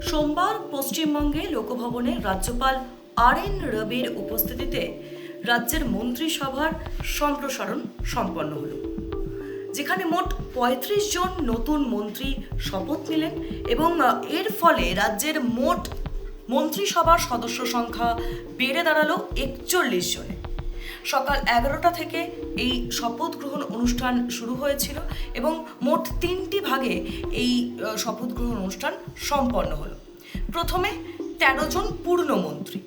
সোমবার পশ্চিমবঙ্গে লোকভবনে রাজ্যপাল আর.এন. রবির উপস্থিতিতে রাজ্যের মন্ত্রিসভার সম্প্রসারণ সম্পন্ন হল, যেখানে মোট ৩৫ জন নতুন মন্ত্রী শপথ নিলেন এবং এর ফলে রাজ্যের মোট মন্ত্রিসভার সদস্য সংখ্যা বেড়ে দাঁড়ালো ৪১ জনে। সকাল ১১টা থেকে এই শপথ গ্রহণ অনুষ্ঠান শুরু হয়েছিল এবং মোট ৩টি ভাগে এই শপথ গ্রহণ অনুষ্ঠান সম্পন্ন হলো। প্রথমে ১৩ জন পূর্ণমন্ত্রী,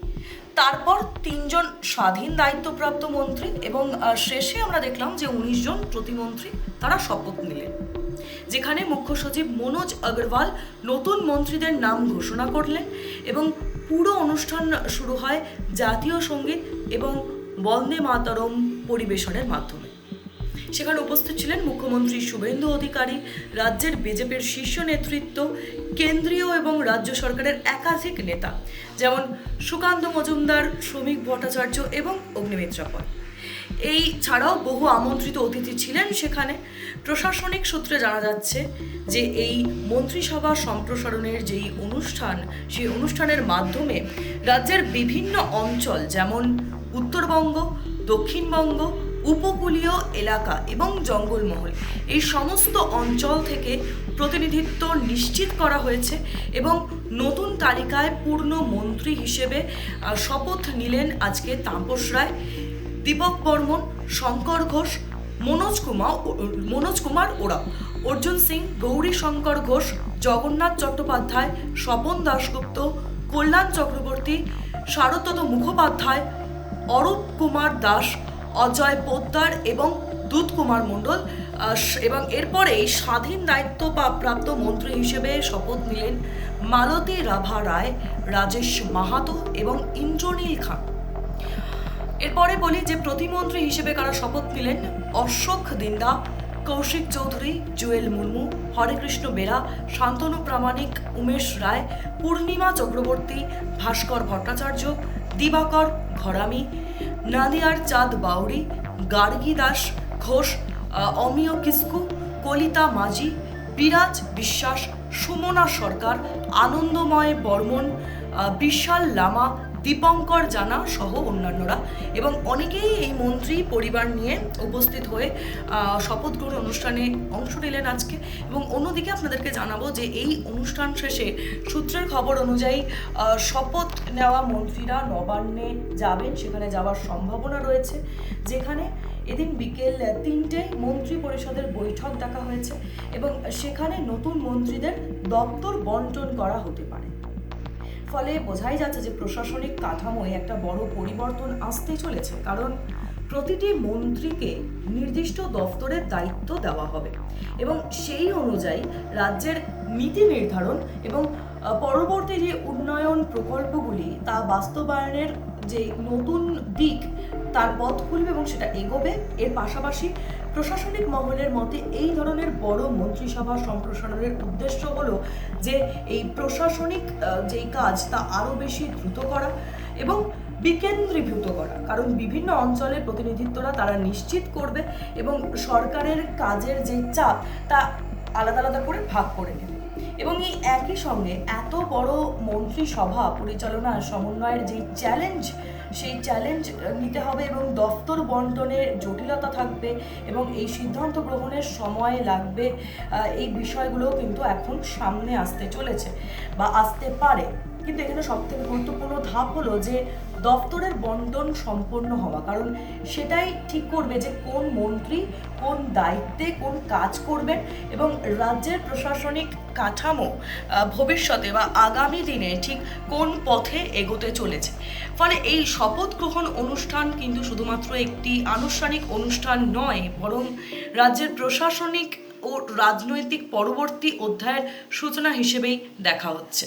তারপর ৩ জন স্বাধীন দায়িত্বপ্রাপ্ত মন্ত্রী এবং শেষে আমরা দেখলাম যে ১৯ জন প্রতিমন্ত্রী তারা শপথ নিলেন, যেখানে মুখ্য সচিব মনোজ আগরওয়াল নতুন মন্ত্রীদের নাম ঘোষণা করলেন এবং পুরো অনুষ্ঠান শুরু হয় জাতীয় সঙ্গীত এবং বন্দে মাতরম পরিবেশনের মাধ্যমে। সেখানে উপস্থিত ছিলেন মুখ্যমন্ত্রী শুভেন্দু অধিকারী, রাজ্যের বিজেপির শীর্ষ নেতৃত্ব, কেন্দ্রীয় এবং রাজ্য সরকারের একাধিক নেতা যেমন সুকান্ত মজুমদার, শ্রমিক ভট্টাচার্য এবং অগ্নিমিত্রা পল। এই ছাড়াও বহু আমন্ত্রিত অতিথি ছিলেন সেখানে। প্রশাসনিক সূত্রে জানা যাচ্ছে যে এই মন্ত্রিসভা সম্প্রসারণের যেই অনুষ্ঠান, সেই অনুষ্ঠানের মাধ্যমে রাজ্যের বিভিন্ন অঞ্চল যেমন উত্তরবঙ্গ, দক্ষিণবঙ্গ, উপকূলীয় এলাকা এবং জঙ্গলমহল, এই সমস্ত অঞ্চল থেকে প্রতিনিধিত্ব নিশ্চিত করা হয়েছে এবং নতুন তালিকায় পূর্ণ মন্ত্রী হিসেবে শপথ নিলেন আজকে তাপস রায়, দীপক বর্মন, শঙ্কর ঘোষ, মনোজ কুমার ওরাও, অর্জুন সিং, গৌরী শঙ্কর ঘোষ, জগন্নাথ চট্টোপাধ্যায়, স্বপন দাশগুপ্ত, কল্যাণ চক্রবর্তী, শারদত্ত মুখোপাধ্যায়, অরূপ কুমার দাস, অজয় পোদ্দার এবং দুধ কুমার মণ্ডল। এবং এরপরেই স্বাধীন দায়িত্বপ্রাপ্ত মন্ত্রী হিসেবে শপথ নিলেন মালতী রাভা রায়, রাজেশ মাহাতো এবং ইন্দ্রনীল খান। এরপরে বলি যে প্রতিমন্ত্রী হিসেবে কারা শপথ নিলেন: অশোক দিন্দা, কৌশিক চৌধুরী, জুয়েল মুর্মু, হরেকৃষ্ণ বেরা, শান্তনু প্রামাণিক, উমেশ রায়, পূর্ণিমা চক্রবর্তী, ভাস্কর ভট্টাচার্য, দিবাকর ঘরামি, নাদিয়ার চাঁদ বাউরি, গার্গী দাস ঘোষ, অমিয় কিস্কু, কলিতা মাঝি, বিরাজ বিশ্বাস, সুমনা সরকার, আনন্দময় বর্মন, বিশাল লামা, দীপঙ্কর জানা সহ অন্যান্যরা। এবং অনেকেই এই মন্ত্রী পরিবার নিয়ে উপস্থিত হয়ে শপথ গ্রহণ অনুষ্ঠানে অংশ নিলেন আজকে। এবং অন্যদিকে আপনাদেরকে জানাবো যে এই অনুষ্ঠান শেষে সূত্রের খবর অনুযায়ী শপথ নেওয়া মন্ত্রীরা নবান্নে যাবেন, সেখানে যাওয়ার সম্ভাবনা রয়েছে, যেখানে এদিন বিকেল ৩টেয় মন্ত্রী পরিষদের বৈঠক ডাকা হয়েছে এবং সেখানে নতুন মন্ত্রীদের দপ্তর বন্টন করা হতে পারে। ফলে বোঝাই যাচ্ছে যে প্রশাসনিক কাঠামোয় একটা বড় পরিবর্তন আসতে চলেছে, কারণ প্রতিটি মন্ত্রীকে নির্দিষ্ট দফতরের দায়িত্ব দেওয়া হবে এবং সেই অনুযায়ী রাজ্যের নীতি নির্ধারণ এবং পরবর্তী যে উন্নয়ন প্রকল্পগুলি তা বাস্তবায়নের যে নতুন দিক তার পথ খুলবে এবং সেটা এগোবে। এর পাশাপাশি প্রশাসনিক মহলের মতে এই ধরনের বড় মন্ত্রিসভা সম্প্রসারণের উদ্দেশ্য হলো যে এই প্রশাসনিক যেই কাজ তা আরও বেশি দ্রুত করা এবং বিকেন্দ্রীভূত করা, কারণ বিভিন্ন অঞ্চলের প্রতিনিধিত্বরা তারা নিশ্চিত করবে এবং সরকারের কাজের যে চাপ তা আলাদা আলাদা করে ভাগ করে নেবে। এবং এই একই সঙ্গে এত বড় মন্ত্রিসভা পরিচালনা সমন্বয়ের যেই চ্যালেঞ্জ, সেই চ্যালেঞ্জ নিতে হবে এবং দফতর বন্টনের জটিলতা থাকবে এবং এই সিদ্ধান্ত গ্রহণের সময় লাগবে। এই বিষয়গুলো কিন্তু এখন সামনে আসতে চলেছে বা আসতে পারে, কিন্তু এখানে সবথেকে গুরুত্বপূর্ণ ধাপ হলো যে দপ্তরের বন্টন সম্পন্ন হওয়া, কারণ সেটাই ঠিক করবে যে কোন মন্ত্রী কোন দায়িত্বে কোন কাজ করবেন এবং রাজ্যের প্রশাসনিক কাঠামো ভবিষ্যতে বা আগামী দিনে ঠিক কোন পথে এগোতে চলেছে। ফলে এই শপথ গ্রহণ অনুষ্ঠান কিন্তু শুধুমাত্র একটি আনুষ্ঠানিক অনুষ্ঠান নয়, বরং রাজ্যের প্রশাসনিক ও রাজনৈতিক পরবর্তী অধ্যায়ের সূচনা হিসেবেই দেখা হচ্ছে।